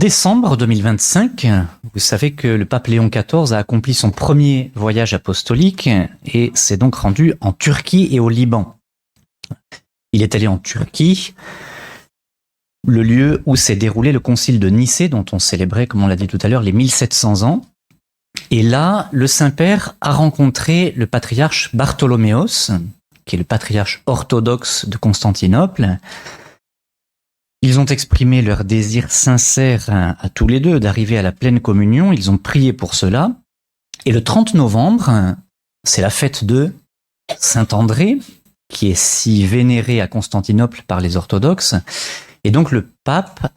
décembre 2025, vous savez que le pape Léon XIV a accompli son premier voyage apostolique et s'est donc rendu en Turquie et au Liban. Il est allé en Turquie, le lieu où s'est déroulé le concile de Nicée, dont on célébrait, comme on l'a dit tout à l'heure, les 1700 ans. Et là, le Saint-Père a rencontré le patriarche Bartholoméos, qui est le patriarche orthodoxe de Constantinople. Ils ont exprimé leur désir sincère à tous les deux d'arriver à la pleine communion. Ils ont prié pour cela. Et le 30 novembre, c'est la fête de Saint-André, qui est si vénéré à Constantinople par les orthodoxes. Et donc le pape,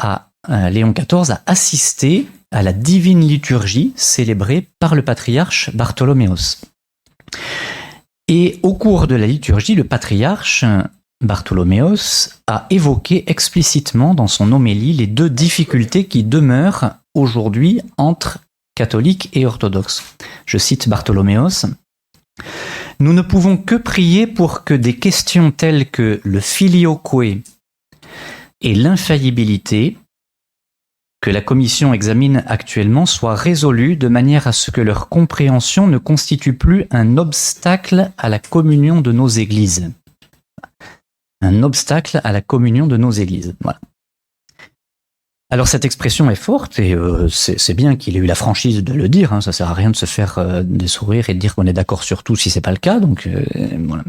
Léon XIV, a assisté à la divine liturgie célébrée par le patriarche Bartholoméos. Et au cours de la liturgie, le patriarche Bartholoméos a évoqué explicitement dans son homélie les deux difficultés qui demeurent aujourd'hui entre catholiques et orthodoxes. Je cite Bartholoméos. « Nous ne pouvons que prier pour que des questions telles que le filioque et l'infaillibilité que la Commission examine actuellement soient résolues de manière à ce que leur compréhension ne constitue plus un obstacle à la communion de nos églises. » Un obstacle à la communion de nos églises. Voilà. Alors cette expression est forte et c'est bien qu'il ait eu la franchise de le dire. Hein, ça sert à rien de se faire des sourires et de dire qu'on est d'accord sur tout si c'est pas le cas. Donc voilà.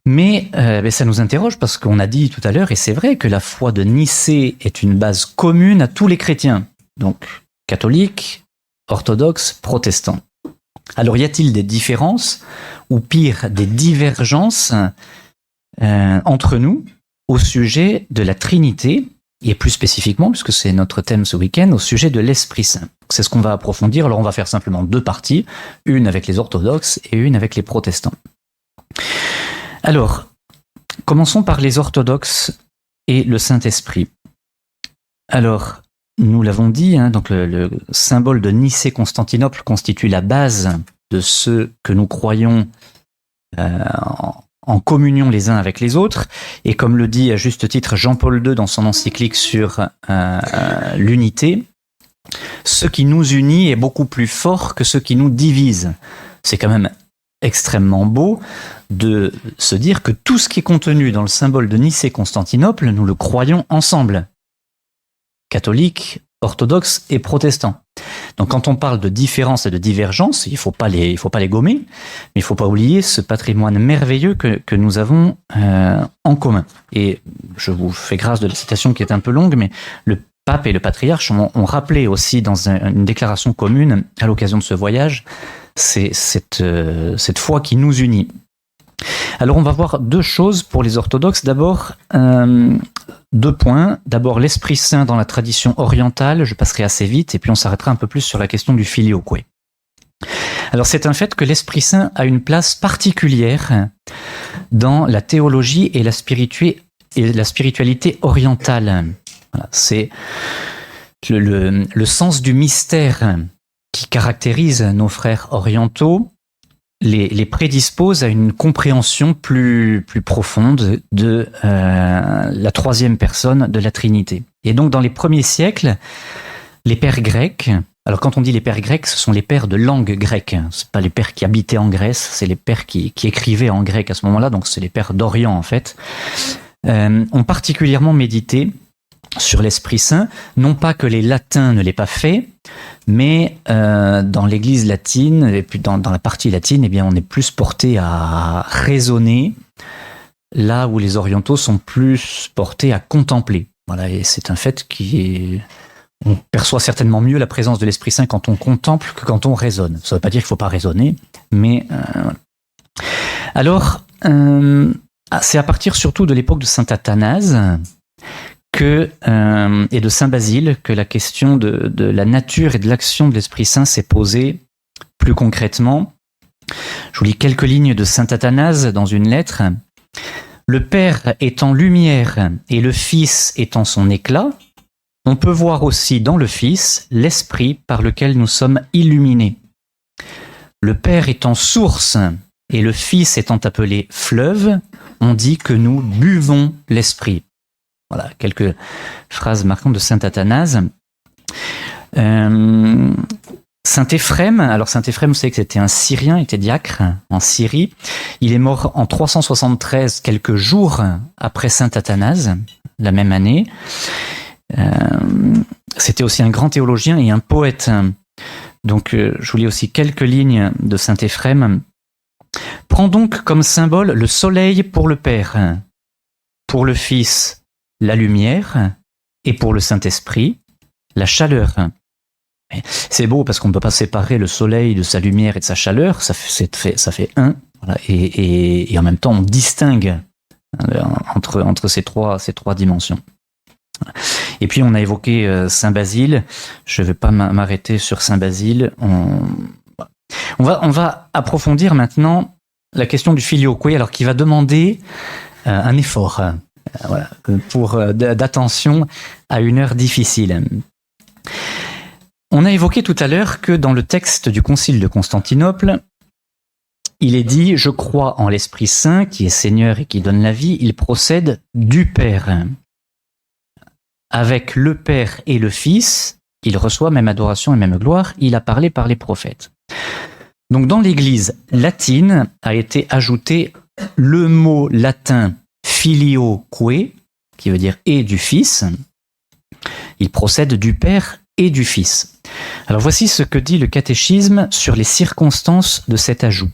Mais ça nous interroge parce qu'on a dit tout à l'heure, et c'est vrai que la foi de Nicée est une base commune à tous les chrétiens, donc catholiques, orthodoxes, protestants. Alors y a-t-il des différences ou pire des divergences entre nous au sujet de la Trinité et plus spécifiquement, puisque c'est notre thème ce week-end, au sujet de l'Esprit Saint. C'est ce qu'on va approfondir. Alors on va faire simplement deux parties, une avec les orthodoxes et une avec les protestants. Alors, commençons par les orthodoxes et le Saint-Esprit. Alors, nous l'avons dit, hein, donc le symbole de Nicée-Constantinople constitue la base de ce que nous croyons en communion les uns avec les autres, et comme le dit à juste titre Jean-Paul II dans son encyclique sur l'unité, ce qui nous unit est beaucoup plus fort que ce qui nous divise. C'est quand même extrêmement beau de se dire que tout ce qui est contenu dans le symbole de Nicée-Constantinople, nous le croyons ensemble. Catholiques, orthodoxes et protestants. Donc quand on parle de différence et de divergence, il ne faut pas les gommer, mais il ne faut pas oublier ce patrimoine merveilleux que nous avons en commun. Et je vous fais grâce de la citation qui est un peu longue, mais le pape et le patriarche ont rappelé aussi dans une déclaration commune à l'occasion de ce voyage, c'est cette foi qui nous unit. Alors on va voir deux choses pour les orthodoxes. D'abord, deux points. D'abord, l'Esprit Saint dans la tradition orientale, je passerai assez vite, et puis on s'arrêtera un peu plus sur la question du filioque. Alors c'est un fait que l'Esprit Saint a une place particulière dans la théologie et la spiritualité orientale. Voilà, c'est le sens du mystère qui caractérise nos frères orientaux, les prédispose à une compréhension plus profonde de la troisième personne de la Trinité. Et donc dans les premiers siècles, les pères grecs, alors quand on dit les pères grecs, ce sont les pères de langue grecque, c'est pas les pères qui habitaient en Grèce, c'est les pères qui écrivaient en grec à ce moment-là, donc c'est les pères d'Orient en fait, ont particulièrement médité sur l'Esprit Saint, non pas que les latins ne l'aient pas fait, mais dans l'Église latine, et puis dans la partie latine, eh bien, on est plus porté à raisonner, là où les orientaux sont plus portés à contempler. Voilà, et c'est un fait on perçoit certainement mieux la présence de l'Esprit Saint quand on contemple que quand on raisonne. Ça ne veut pas dire qu'il ne faut pas raisonner, mais voilà. Alors, c'est à partir surtout de l'époque de saint Athanase et de saint Basile que la question de la nature et de l'action de l'Esprit Saint s'est posée plus concrètement. Je vous lis quelques lignes de saint Athanase dans une lettre. « Le Père étant lumière et le Fils étant son éclat, on peut voir aussi dans le Fils l'Esprit par lequel nous sommes illuminés. Le Père étant source et le Fils étant appelé fleuve, on dit que nous buvons l'Esprit. » Voilà, quelques phrases marquantes de saint Athanase. Saint Éphrem, alors Saint Éphrem, vous savez que c'était un Syrien, il était diacre en Syrie. Il est mort en 373, quelques jours après Saint Athanase, la même année. C'était aussi un grand théologien et un poète. Donc, je vous lis aussi quelques lignes de Saint Éphrem. « Prends donc comme symbole le soleil pour le Père, pour le Fils, la lumière, et pour le Saint-Esprit, la chaleur. » C'est beau parce qu'on ne peut pas séparer le soleil de sa lumière et de sa chaleur, ça fait un, voilà, et en même temps on distingue entre ces trois dimensions. Et puis on a évoqué Saint Basile, je ne vais pas m'arrêter sur Saint Basile, on va approfondir maintenant la question du filioque, alors qui va demander un effort voilà, d'attention à une heure difficile. On a évoqué tout à l'heure que dans le texte du Concile de Constantinople, il est dit « Je crois en l'Esprit Saint, qui est Seigneur et qui donne la vie, il procède du Père. Avec le Père et le Fils, il reçoit même adoration et même gloire, il a parlé par les prophètes. » Donc dans l'Église latine a été ajouté le mot latin filioque, qui veut dire « et du Fils ». Il procède du Père et du Fils. Alors voici ce que dit le catéchisme sur les circonstances de cet ajout.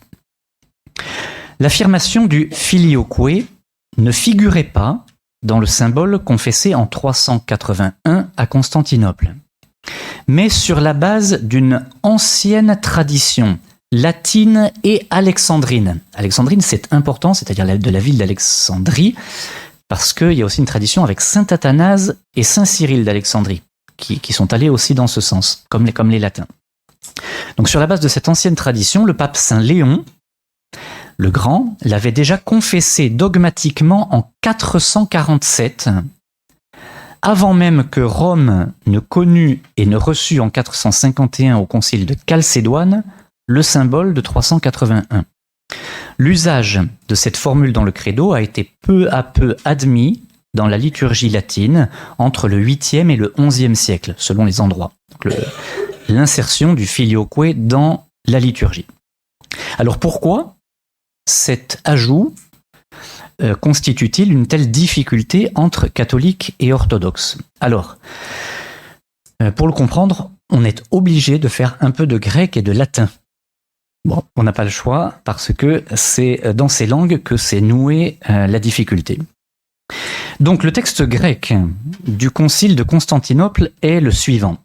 L'affirmation du filioque ne figurait pas dans le symbole confessé en 381 à Constantinople, mais sur la base d'une ancienne tradition latine et alexandrine. Alexandrine, c'est important, c'est-à-dire de la ville d'Alexandrie, parce qu'il y a aussi une tradition avec Saint Athanase et Saint Cyril d'Alexandrie, qui sont allés aussi dans ce sens, comme les latins. Donc sur la base de cette ancienne tradition, le pape Saint Léon, le Grand, l'avait déjà confessé dogmatiquement en 447, avant même que Rome ne connût et ne reçût en 451 au concile de Chalcédoine le symbole de 381. L'usage de cette formule dans le credo a été peu à peu admis dans la liturgie latine entre le 8e et le 11e siècle, selon les endroits. L'insertion du filioque dans la liturgie. Alors pourquoi cet ajout constitue-t-il une telle difficulté entre catholiques et orthodoxes? Alors, pour le comprendre, on est obligé de faire un peu de grec et de latin. Bon, on n'a pas le choix parce que c'est dans ces langues que s'est nouée la difficulté. Donc le texte grec du concile de Constantinople est le suivant.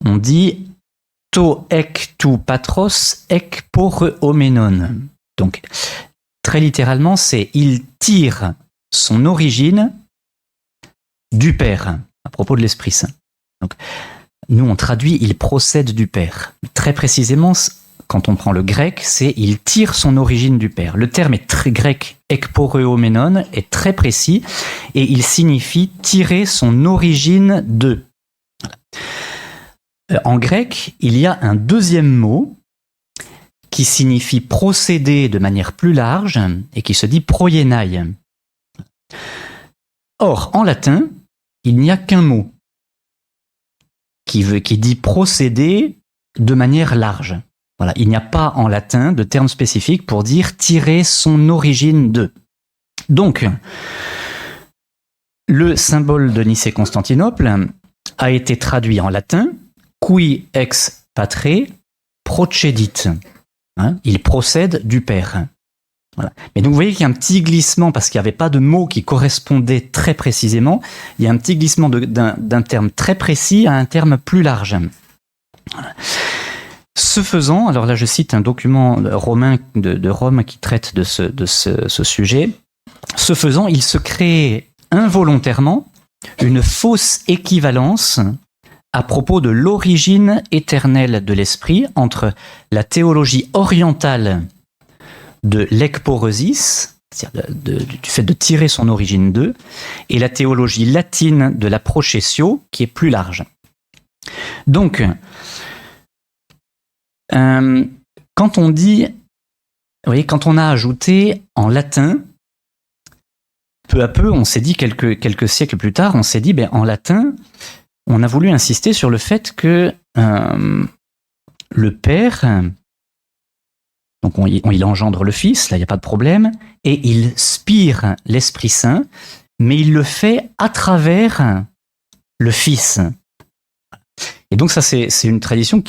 On dit « to ek tou patros ek poreuomenon ». Donc très littéralement, c'est « il tire son origine du Père » à propos de l'Esprit Saint. Donc, nous on traduit « il procède du Père ». Très précisément, quand on prend le grec, c'est « il tire son origine du Père ». Le terme est très grec, « ekporeuomenon » est très précis et il signifie « tirer son origine de ». Voilà. En grec, il y a un deuxième mot qui signifie « procéder » de manière plus large et qui se dit « proienai ». Or, en latin, il n'y a qu'un mot qui dit « procéder » de manière large. Voilà, il n'y a pas en latin de terme spécifique pour dire tirer son origine de. Donc, le symbole de Nicée-Constantinople a été traduit en latin qui ex patre procedit. Il procède du Père. Voilà. Mais donc vous voyez qu'il y a un petit glissement parce qu'il n'y avait pas de mot qui correspondait très précisément. Il y a un petit glissement d'un terme très précis à un terme plus large. Voilà. Ce faisant, alors là je cite un document romain de Rome qui traite de ce sujet, ce faisant, il se crée involontairement une fausse équivalence à propos de l'origine éternelle de l'esprit entre la théologie orientale de l'ekporesis, c'est-à-dire du fait de tirer son origine d'eux, et la théologie latine de la processio, qui est plus large. Donc, quand on dit, vous voyez, quand on a ajouté en latin, peu à peu, on s'est dit quelques siècles plus tard, on s'est dit, en latin, on a voulu insister sur le fait que le Père, donc il engendre le Fils, là il n'y a pas de problème, et il spire l'Esprit Saint, mais il le fait à travers le Fils. Et donc ça c'est une tradition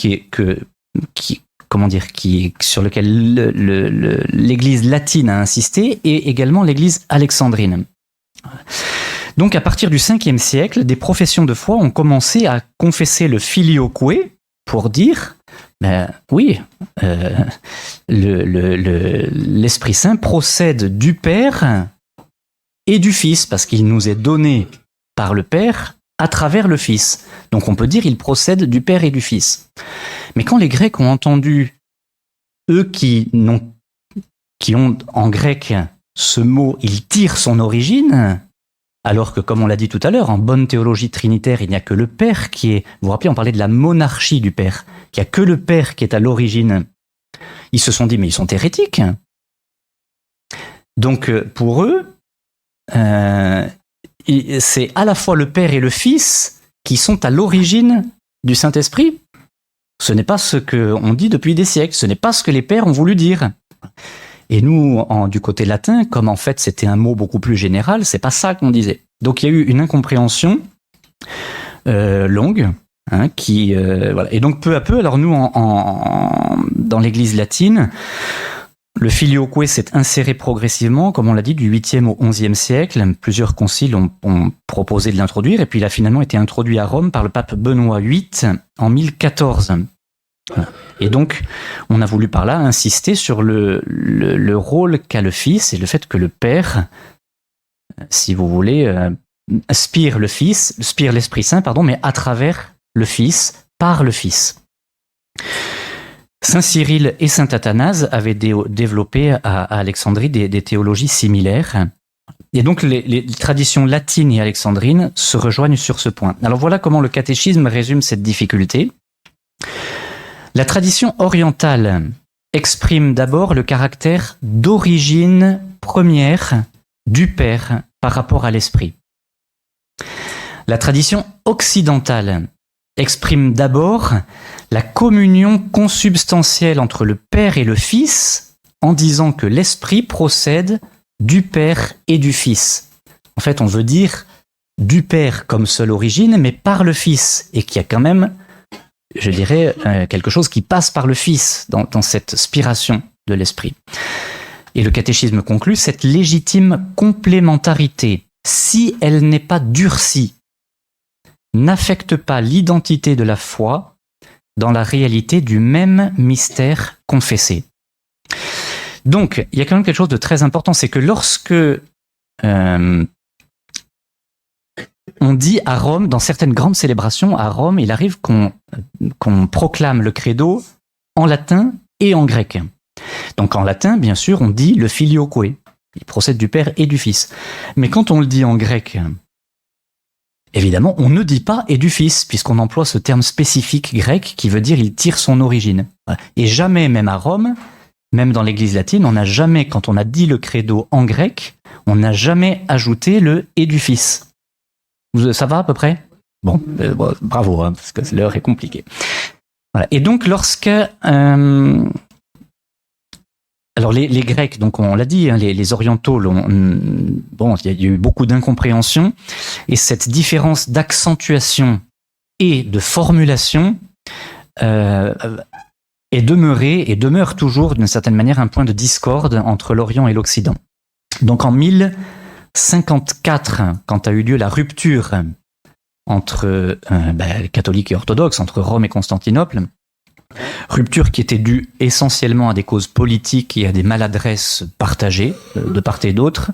sur laquelle l'Église latine a insisté, et également l'Église alexandrine. Donc à partir du 5e siècle, des professions de foi ont commencé à confesser le filioque pour dire, l'Esprit Saint procède du Père et du Fils, parce qu'il nous est donné par le Père à travers le Fils. Donc on peut dire il procède du Père et du Fils. Mais quand les Grecs ont entendu, eux qui ont en grec ce mot, il tire son origine, alors que, comme on l'a dit tout à l'heure, en bonne théologie trinitaire, il n'y a que le Père qui est... Vous vous rappelez, on parlait de la monarchie du Père. Il n'y a que le Père qui est à l'origine. Ils se sont dit, mais ils sont hérétiques. Donc, pour eux, c'est à la fois le Père et le Fils qui sont à l'origine du Saint-Esprit. Ce n'est pas ce qu'on dit depuis des siècles. Ce n'est pas ce que les pères ont voulu dire. Et nous, du côté latin, comme en fait c'était un mot beaucoup plus général, c'est pas ça qu'on disait. Donc il y a eu une incompréhension longue, voilà. Et donc peu à peu, alors nous, dans l'Église latine, le filioque s'est inséré progressivement, comme on l'a dit, du 8e au 11e siècle. Plusieurs conciles ont proposé de l'introduire, et puis il a finalement été introduit à Rome par le pape Benoît VIII en 1014. Et donc, on a voulu par là insister sur le rôle qu'a le Fils et le fait que le Père, si vous voulez, spire l'Esprit Saint, mais à travers le Fils, par le Fils. Saint Cyril et Saint Athanase avaient développé à Alexandrie des théologies similaires. Et donc, les traditions latines et alexandrines se rejoignent sur ce point. Alors voilà comment le catéchisme résume cette difficulté. La tradition orientale exprime d'abord le caractère d'origine première du Père par rapport à l'Esprit. La tradition occidentale exprime d'abord la communion consubstantielle entre le Père et le Fils en disant que l'Esprit procède du Père et du Fils. En fait, on veut dire du Père comme seule origine, mais par le Fils, et qu'il y a quand même, je dirais, quelque chose qui passe par le Fils dans cette spiration de l'Esprit. Et le catéchisme conclut, cette légitime complémentarité, si elle n'est pas durcie, n'affecte pas l'identité de la foi dans la réalité du même mystère confessé. Donc, il y a quand même quelque chose de très important, c'est que lorsque on dit à Rome, dans certaines grandes célébrations à Rome, il arrive qu'on proclame le credo en latin et en grec. Donc en latin, bien sûr, on dit le filioque. Il procède du Père et du Fils. Mais quand on le dit en grec, évidemment, on ne dit pas et du Fils, puisqu'on emploie ce terme spécifique grec qui veut dire il tire son origine. Et jamais, même à Rome, même dans l'Église latine, on n'a jamais, quand on a dit le credo en grec, on n'a jamais ajouté le et du Fils. Ça va à peu près ? Bon, bravo, parce que l'heure est compliquée. Voilà. Et donc, lorsque... alors, les Grecs, donc on l'a dit, les orientaux, il y a eu beaucoup d'incompréhension, et cette différence d'accentuation et de formulation est demeurée et demeure toujours, d'une certaine manière, un point de discorde entre l'Orient et l'Occident. Donc, en 1054, quand a eu lieu la rupture entre catholiques et orthodoxes, entre Rome et Constantinople, rupture qui était due essentiellement à des causes politiques et à des maladresses partagées de part et d'autre,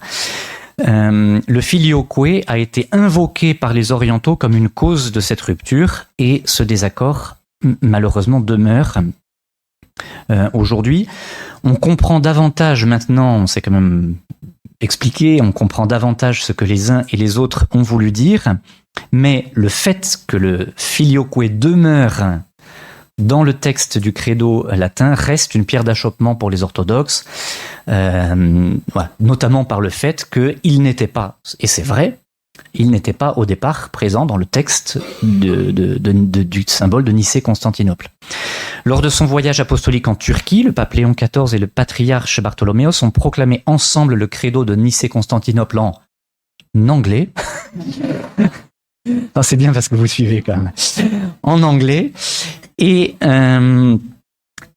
le filioque a été invoqué par les orientaux comme une cause de cette rupture, et ce désaccord malheureusement demeure aujourd'hui. On comprend davantage maintenant, on s'est quand même expliqué, on comprend davantage ce que les uns et les autres ont voulu dire, mais le fait que le filioque demeure dans le texte du credo latin reste une pierre d'achoppement pour les orthodoxes, notamment par le fait qu'il n'était pas, et c'est vrai, il n'était pas au départ présent dans le texte du symbole de Nicée-Constantinople. Lors de son voyage apostolique en Turquie, le pape Léon XIV et le patriarche Bartholoméos ont proclamé ensemble le credo de Nicée-Constantinople en anglais. Non, c'est bien parce que vous suivez quand même. En anglais. Et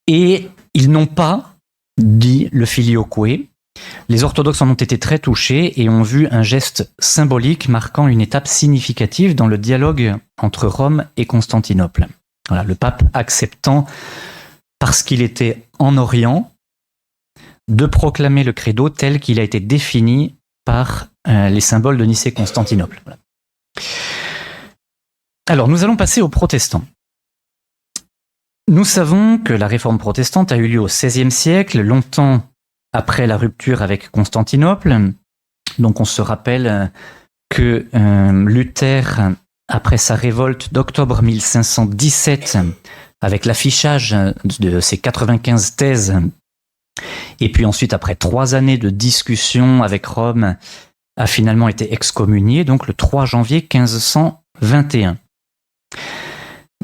ils n'ont pas dit le filioque. Les orthodoxes en ont été très touchés et ont vu un geste symbolique marquant une étape significative dans le dialogue entre Rome et Constantinople. Voilà, le pape acceptant, parce qu'il était en Orient, de proclamer le credo tel qu'il a été défini par les symboles de Nicée-Constantinople. Voilà. Alors, nous allons passer aux protestants. Nous savons que la réforme protestante a eu lieu au XVIe siècle, longtemps après la rupture avec Constantinople. Donc on se rappelle que Luther, après sa révolte d'octobre 1517, avec l'affichage de ses 95 thèses, et puis ensuite après 3 années de discussion avec Rome, a finalement été excommunié, donc le 3 janvier 1521.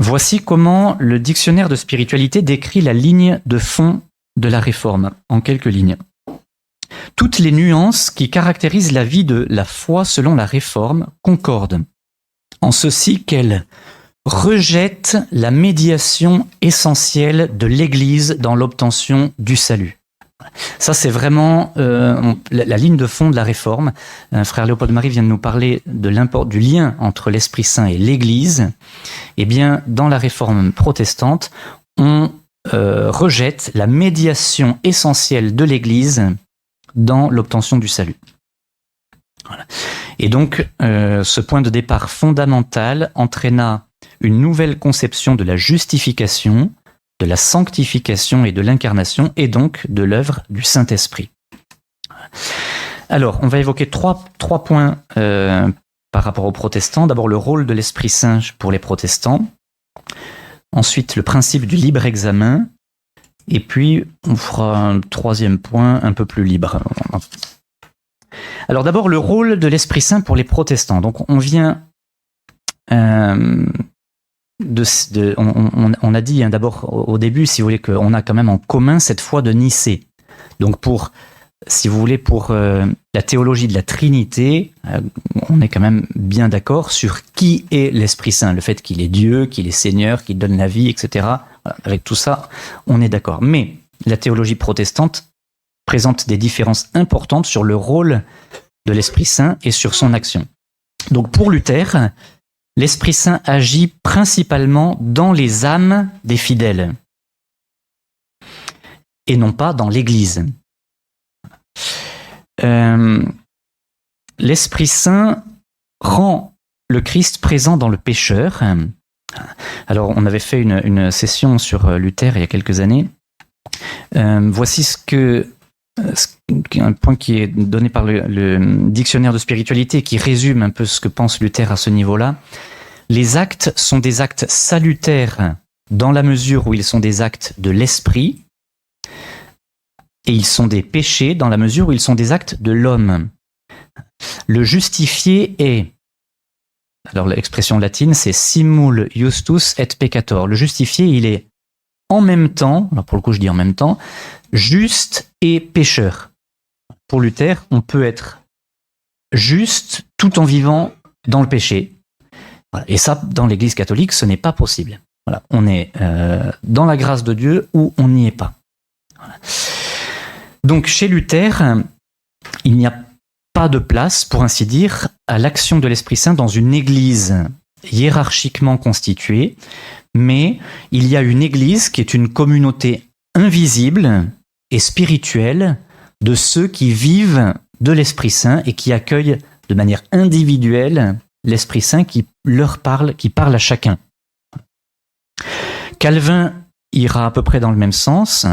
Voici comment le dictionnaire de spiritualité décrit la ligne de fond de la réforme, en quelques lignes. Toutes les nuances qui caractérisent la vie de la foi selon la réforme concordent, en ceci qu'elle rejette la médiation essentielle de l'Église dans l'obtention du salut. Ça, c'est vraiment la ligne de fond de la réforme. Frère Léopold Marie vient de nous parler du lien entre l'Esprit Saint et l'Église. Eh bien, dans la réforme protestante, on rejette la médiation essentielle de l'Église dans l'obtention du salut. Voilà. Et donc, ce point de départ fondamental entraîna une nouvelle conception de la justification, de la sanctification et de l'incarnation, et donc de l'œuvre du Saint-Esprit. Alors, on va évoquer trois points par rapport aux protestants. D'abord, le rôle de l'Esprit Saint pour les protestants. Ensuite, le principe du libre examen. Et puis, on fera un 3e point un peu plus libre. Alors d'abord, le rôle de l'Esprit Saint pour les protestants. Donc on vient... on a dit d'abord au début, si vous voulez, qu'on a quand même en commun cette foi de Nicée. Donc si vous voulez, pour la théologie de la Trinité, on est quand même bien d'accord sur qui est l'Esprit Saint, le fait qu'il est Dieu, qu'il est Seigneur, qu'il donne la vie, etc. Voilà, avec tout ça, on est d'accord. Mais la théologie protestante présente des différences importantes sur le rôle de l'Esprit Saint et sur son action. Donc pour Luther, l'Esprit Saint agit principalement dans les âmes des fidèles et non pas dans l'Église. L'Esprit Saint rend le Christ présent dans le pécheur. Alors, on avait fait une session sur Luther il y a quelques années. Voici un point qui est donné par le dictionnaire de spiritualité qui résume un peu ce que pense Luther à ce niveau-là. Les actes sont des actes salutaires dans la mesure où ils sont des actes de l'esprit, et ils sont des péchés dans la mesure où ils sont des actes de l'homme. Le justifié est, alors l'expression latine c'est simul justus et peccator. Le justifié, il est en même temps, alors pour le coup je dis en même temps, juste et pécheur. Pour Luther, on peut être juste tout en vivant dans le péché. Voilà. Et ça, dans l'Église catholique, ce n'est pas possible. Voilà. On est dans la grâce de Dieu ou on n'y est pas. Voilà. Donc chez Luther, il n'y a pas de place, pour ainsi dire, à l'action de l'Esprit Saint dans une Église hiérarchiquement constituée, mais il y a une Église qui est une communauté invisible et spirituelle de ceux qui vivent de l'Esprit Saint et qui accueillent de manière individuelle l'Esprit Saint qui leur parle, qui parle à chacun. Calvin ira à peu près dans le même sens.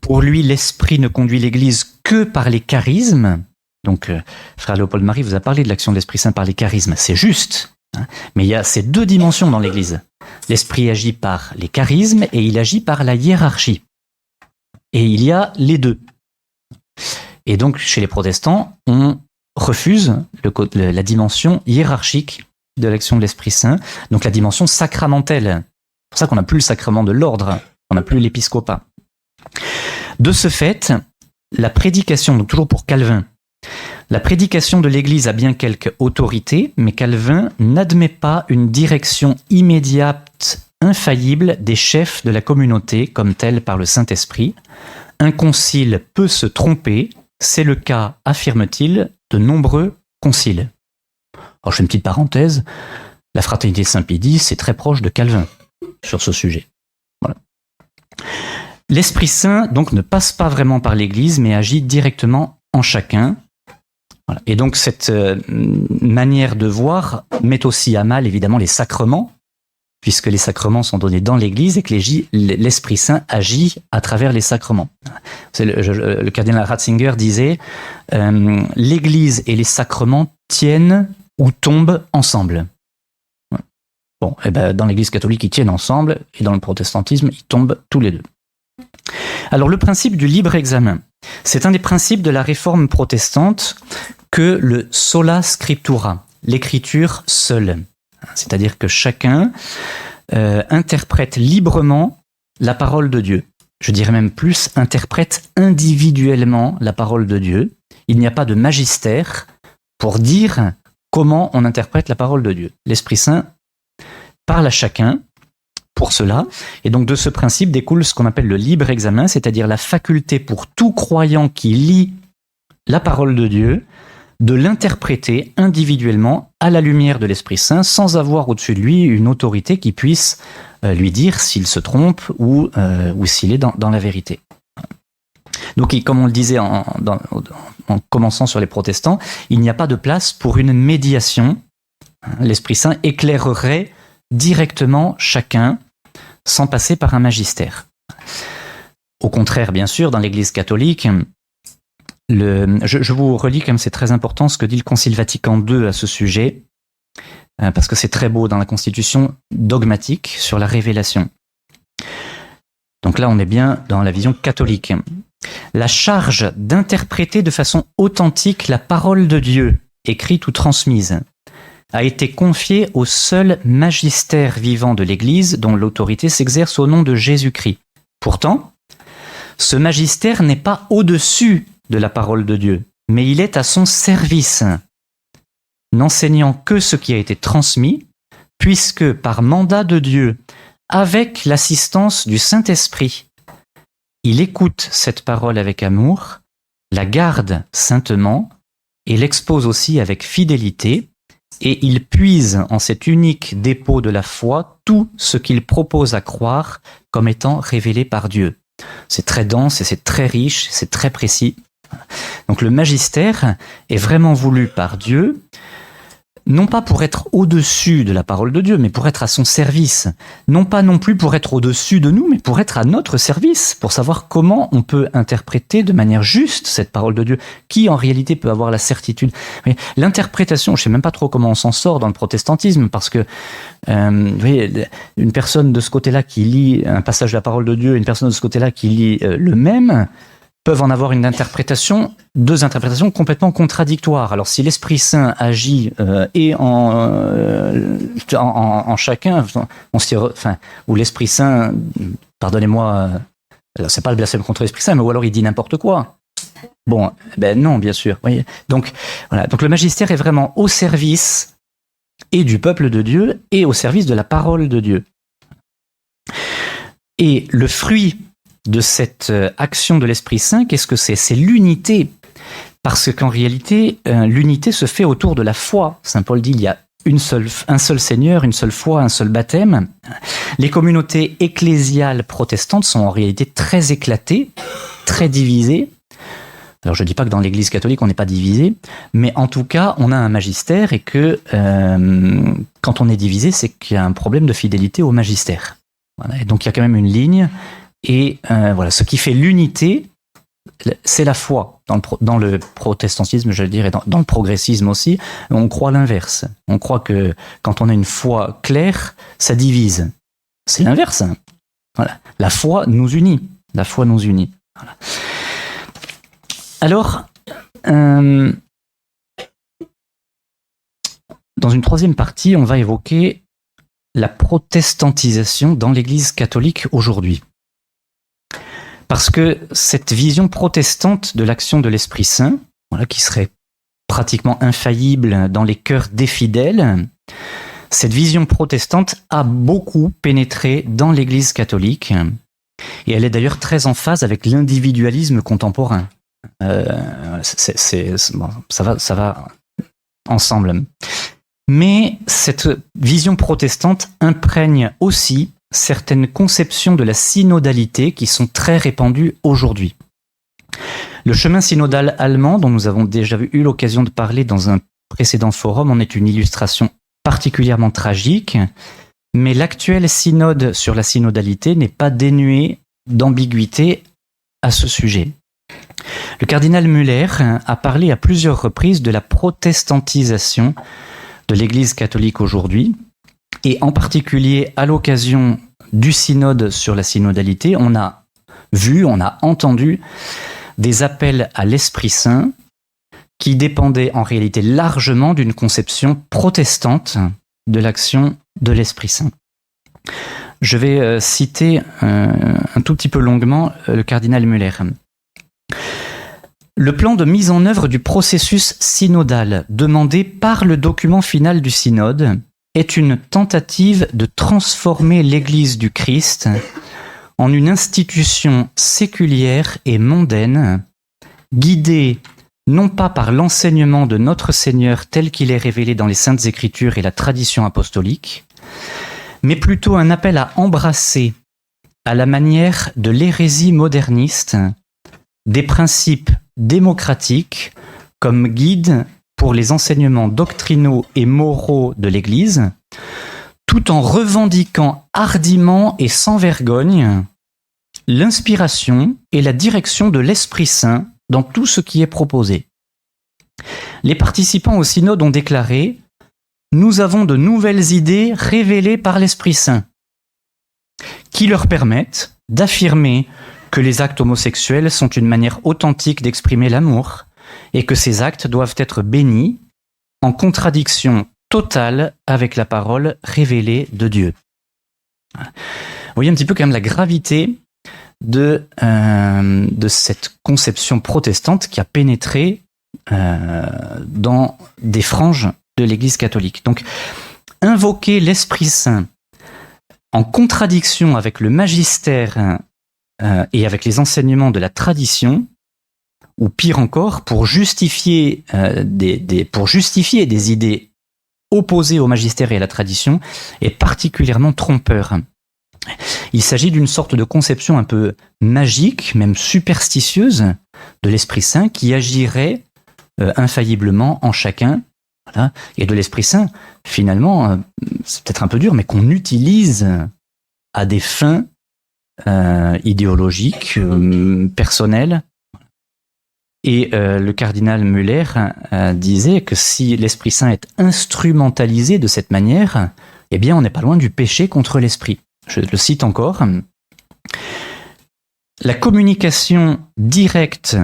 Pour lui, l'Esprit ne conduit l'Église que par les charismes. Donc, frère Léopold Marie vous a parlé de l'action de l'Esprit Saint par les charismes. C'est juste, hein, mais il y a ces deux dimensions dans l'Église. L'Esprit agit par les charismes et il agit par la hiérarchie. Et il y a les deux. Et donc, chez les protestants, on refuse la dimension hiérarchique de l'action de l'Esprit Saint, donc la dimension sacramentelle. C'est pour ça qu'on n'a plus le sacrement de l'ordre, on n'a plus l'épiscopat. De ce fait, la prédication, donc toujours pour Calvin, la prédication de l'Église a bien quelque autorité, mais Calvin n'admet pas une direction immédiate, infaillible des chefs de la communauté comme telle par le Saint-Esprit. Un concile peut se tromper, c'est le cas, affirme-t-il, de nombreux conciles. Alors je fais une petite parenthèse, la fraternité Saint-Pédis, c'est très proche de Calvin sur ce sujet. Voilà. L'Esprit Saint donc ne passe pas vraiment par l'Église, mais agit directement en chacun. Voilà. Et donc cette manière de voir met aussi à mal évidemment les sacrements, puisque les sacrements sont donnés dans l'Église et que l'Esprit Saint agit à travers les sacrements. Le cardinal Ratzinger disait l'Église et les sacrements tiennent ou tombent ensemble. Bon, et ben dans l'Église catholique, ils tiennent ensemble, et dans le protestantisme, ils tombent tous les deux. Alors le principe du libre examen, c'est un des principes de la réforme protestante que le sola scriptura, l'écriture seule. C'est-à-dire que chacun interprète librement la parole de Dieu. Je dirais même plus, interprète individuellement la parole de Dieu. Il n'y a pas de magistère pour dire comment on interprète la parole de Dieu. L'Esprit Saint parle à chacun pour cela, et donc de ce principe découle ce qu'on appelle le libre examen, c'est-à-dire la faculté pour tout croyant qui lit la parole de Dieu de l'interpréter individuellement à la lumière de l'Esprit Saint, sans avoir au-dessus de lui une autorité qui puisse lui dire s'il se trompe ou s'il est dans la vérité. Donc, comme on le disait en commençant sur les protestants, il n'y a pas de place pour une médiation. L'Esprit Saint éclairerait directement chacun sans passer par un magistère. Au contraire, bien sûr, dans l'Église catholique, je vous relis, comme c'est très important, ce que dit le Concile Vatican II à ce sujet, parce que c'est très beau dans la Constitution dogmatique sur la révélation. Donc là, on est bien dans la vision catholique. La charge d'interpréter de façon authentique la parole de Dieu, écrite ou transmise, a été confiée au seul magistère vivant de l'Église dont l'autorité s'exerce au nom de Jésus-Christ. Pourtant, ce magistère n'est pas au-dessus de la parole de Dieu, mais il est à son service, n'enseignant que ce qui a été transmis, puisque par mandat de Dieu, avec l'assistance du Saint-Esprit, il écoute cette parole avec amour, la garde saintement et l'expose aussi avec fidélité, et il puise en cet unique dépôt de la foi tout ce qu'il propose à croire comme étant révélé par Dieu. C'est très dense et c'est très riche, c'est très précis. Donc le magistère est vraiment voulu par Dieu, non pas pour être au-dessus de la parole de Dieu, mais pour être à son service. Non pas non plus pour être au-dessus de nous, mais pour être à notre service, pour savoir comment on peut interpréter de manière juste cette parole de Dieu. Qui en réalité peut avoir la certitude? Mais l'interprétation, je ne sais même pas trop comment on s'en sort dans le protestantisme, parce que vous voyez, une personne de ce côté-là qui lit un passage de la parole de Dieu, une personne de ce côté-là qui lit le même, peuvent en avoir deux interprétations complètement contradictoires. Alors si l'Esprit Saint agit et en chacun, ou l'Esprit Saint, pardonnez-moi, c'est pas le blasphème contre l'Esprit Saint, mais ou alors il dit n'importe quoi. Bon, ben non, bien sûr. Voyez. Donc voilà. Donc le magistère est vraiment au service et du peuple de Dieu et au service de la parole de Dieu. Et le fruit de cette action de l'Esprit Saint, qu'est-ce que c'est? C'est l'unité. Parce qu'en réalité, l'unité se fait autour de la foi. Saint Paul dit il y a un seul Seigneur, une seule foi, un seul baptême. Les communautés ecclésiales protestantes sont en réalité très éclatées, très divisées. Alors je ne dis pas que dans l'Église catholique on n'est pas divisé, mais en tout cas on a un magistère et que quand on est divisé, c'est qu'il y a un problème de fidélité au magistère. Voilà. Et donc il y a quand même une ligne. Et voilà, ce qui fait l'unité, c'est la foi. Dans le protestantisme, je veux dire, et dans le progressisme aussi, on croit l'inverse. On croit que quand on a une foi claire, ça divise. C'est l'inverse. Hein. Voilà. La foi nous unit. La foi nous unit. Voilà. Alors, Dans une troisième partie, on va évoquer la protestantisation dans l'Église catholique aujourd'hui. Parce que cette vision protestante de l'action de l'Esprit Saint, voilà, qui serait pratiquement infaillible dans les cœurs des fidèles, cette vision protestante a beaucoup pénétré dans l'Église catholique, et elle est d'ailleurs très en phase avec l'individualisme contemporain. Bon, ça va ensemble. Mais cette vision protestante imprègne aussi certaines conceptions de la synodalité qui sont très répandues aujourd'hui. Le chemin synodal allemand, dont nous avons déjà eu l'occasion de parler dans un précédent forum, en est une illustration particulièrement tragique, mais l'actuel synode sur la synodalité n'est pas dénué d'ambiguïté à ce sujet. Le cardinal Müller a parlé à plusieurs reprises de la protestantisation de l'Église catholique aujourd'hui, et en particulier à l'occasion du synode sur la synodalité, on a entendu des appels à l'Esprit Saint qui dépendaient en réalité largement d'une conception protestante de l'action de l'Esprit Saint. Je vais citer un tout petit peu longuement le cardinal Müller. Le plan de mise en œuvre du processus synodal demandé par le document final du synode est une tentative de transformer l'Église du Christ en une institution séculière et mondaine, guidée non pas par l'enseignement de notre Seigneur tel qu'il est révélé dans les Saintes Écritures et la tradition apostolique, mais plutôt un appel à embrasser, à la manière de l'hérésie moderniste, des principes démocratiques comme guide pour les enseignements doctrinaux et moraux de l'Église, tout en revendiquant hardiment et sans vergogne l'inspiration et la direction de l'Esprit Saint dans tout ce qui est proposé. Les participants au synode ont déclaré « Nous avons de nouvelles idées révélées par l'Esprit Saint » qui leur permettent d'affirmer que les actes homosexuels sont une manière authentique d'exprimer l'amour et que ces actes doivent être bénis en contradiction totale avec la parole révélée de Dieu. Vous voyez un petit peu quand même la gravité de cette conception protestante qui a pénétré dans des franges de l'Église catholique. Donc, invoquer l'Esprit Saint en contradiction avec le magistère et avec les enseignements de la tradition, ou pire encore, pour justifier des idées opposées au magistère et à la tradition, est particulièrement trompeur. Il s'agit d'une sorte de conception un peu magique, même superstitieuse, de l'Esprit Saint qui agirait infailliblement en chacun, voilà, et de l'Esprit Saint, finalement, c'est peut-être un peu dur, mais qu'on utilise à des fins idéologiques, personnelles. Et le cardinal Müller disait que si l'Esprit Saint est instrumentalisé de cette manière, eh bien on n'est pas loin du péché contre l'Esprit. Je le cite encore. La communication directe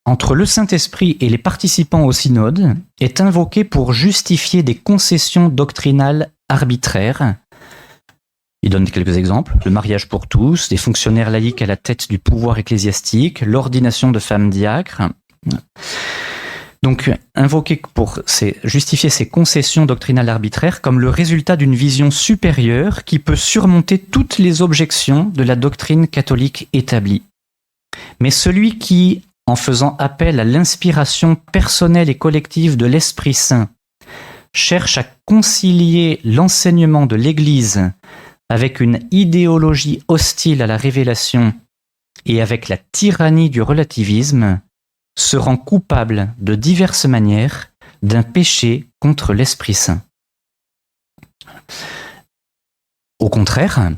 entre le Saint-Esprit et les participants au synode est invoquée pour justifier des concessions doctrinales arbitraires. Il donne quelques exemples. Le mariage pour tous, des fonctionnaires laïcs à la tête du pouvoir ecclésiastique, l'ordination de femmes diacres. Donc, invoqué pour justifier ces concessions doctrinales arbitraires comme le résultat d'une vision supérieure qui peut surmonter toutes les objections de la doctrine catholique établie. Mais celui qui, en faisant appel à l'inspiration personnelle et collective de l'Esprit Saint, cherche à concilier l'enseignement de l'Église avec une idéologie hostile à la révélation et avec la tyrannie du relativisme, se rend coupable de diverses manières d'un péché contre l'Esprit Saint. Au contraire,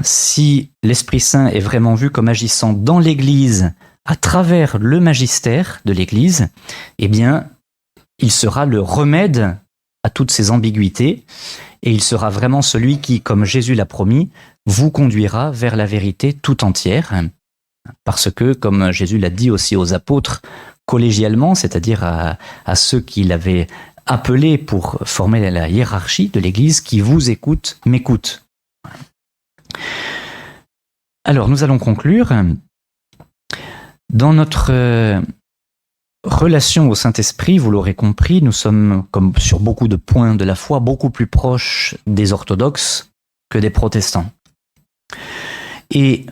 si l'Esprit Saint est vraiment vu comme agissant dans l'Église à travers le magistère de l'Église, eh bien, il sera le remède à toutes ces ambiguïtés et il sera vraiment celui qui, comme Jésus l'a promis, vous conduira vers la vérité tout entière. Parce que, comme Jésus l'a dit aussi aux apôtres collégialement, c'est-à-dire à ceux qu'il avait appelés pour former la hiérarchie de l'Église, qui vous écoute, m'écoute. Alors, nous allons conclure. Dans notre relation au Saint-Esprit, vous l'aurez compris, nous sommes, comme sur beaucoup de points de la foi, beaucoup plus proches des orthodoxes que des protestants. Et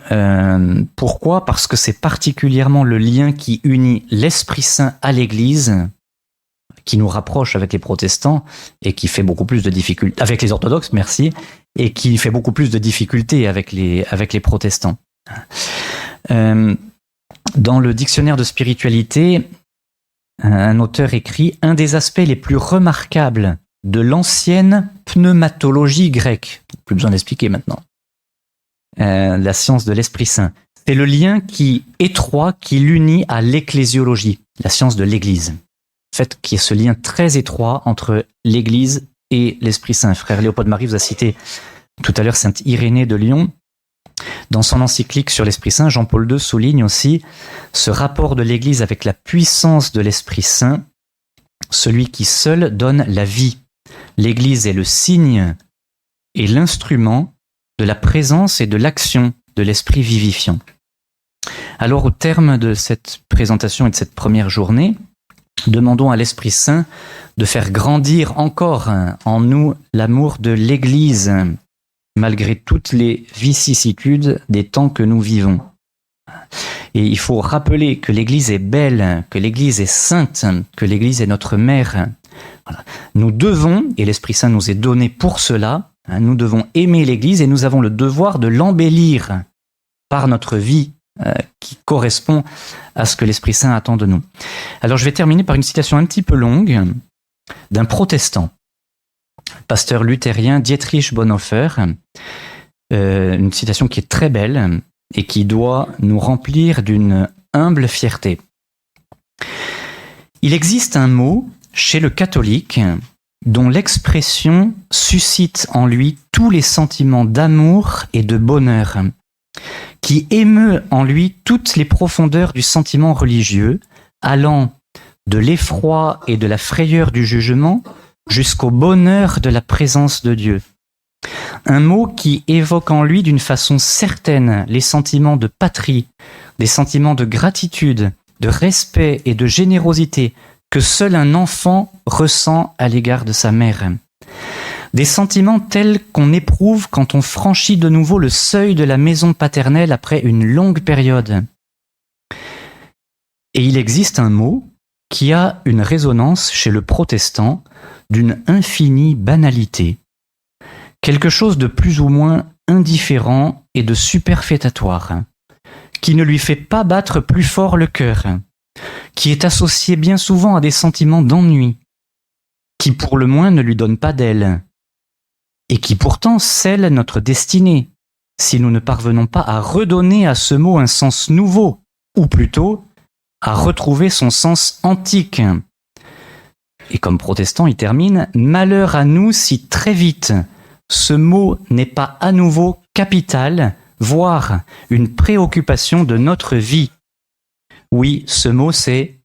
pourquoi ? Parce que c'est particulièrement le lien qui unit l'Esprit Saint à l'Église qui nous rapproche avec les protestants et qui fait beaucoup plus de difficultés, avec les orthodoxes, merci, et qui fait beaucoup plus de difficultés avec les protestants. Dans le dictionnaire de spiritualité, un auteur écrit « Un des aspects les plus remarquables de l'ancienne pneumatologie grecque ». Plus besoin d'expliquer maintenant. La science de l'Esprit Saint. C'est le lien étroit qui l'unit à l'ecclésiologie, la science de l'Église. En fait, qui est ce lien très étroit entre l'Église et l'Esprit Saint. Frère Léopold Marie vous a cité tout à l'heure Sainte Irénée de Lyon. Dans son encyclique sur l'Esprit Saint, Jean-Paul II souligne aussi ce rapport de l'Église avec la puissance de l'Esprit Saint, celui qui seul donne la vie. L'Église est le signe et l'instrument de la présence et de l'action de l'Esprit vivifiant. Alors, au terme de cette présentation et de cette première journée, demandons à l'Esprit Saint de faire grandir encore en nous l'amour de l'Église, malgré toutes les vicissitudes des temps que nous vivons. Et il faut rappeler que l'Église est belle, que l'Église est sainte, que l'Église est notre mère. Voilà. Nous devons, et l'Esprit Saint nous est donné pour cela, nous devons aimer l'Église et nous avons le devoir de l'embellir par notre vie qui correspond à ce que l'Esprit Saint attend de nous. Alors je vais terminer par une citation un petit peu longue d'un protestant, pasteur luthérien Dietrich Bonhoeffer, une citation qui est très belle et qui doit nous remplir d'une humble fierté. Il existe un mot chez le catholique dont l'expression suscite en lui tous les sentiments d'amour et de bonheur, qui émeut en lui toutes les profondeurs du sentiment religieux, allant de l'effroi et de la frayeur du jugement jusqu'au bonheur de la présence de Dieu. Un mot qui évoque en lui d'une façon certaine les sentiments de patrie, des sentiments de gratitude, de respect et de générosité que seul un enfant ressent à l'égard de sa mère. Des sentiments tels qu'on éprouve quand on franchit de nouveau le seuil de la maison paternelle après une longue période. Et il existe un mot qui a une résonance chez le protestant d'une infinie banalité, quelque chose de plus ou moins indifférent et de superfétatoire, qui ne lui fait pas battre plus fort le cœur, qui est associé bien souvent à des sentiments d'ennui, qui pour le moins ne lui donne pas d'aile, et qui pourtant scelle notre destinée, si nous ne parvenons pas à redonner à ce mot un sens nouveau, ou plutôt à retrouver son sens antique. Et comme protestant, il termine « Malheur à nous si très vite ce mot n'est pas à nouveau capital, voire une préoccupation de notre vie. » Oui, ce mot c'est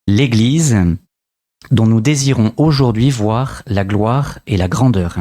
l'Église, dont nous désirons aujourd'hui voir la gloire et la grandeur.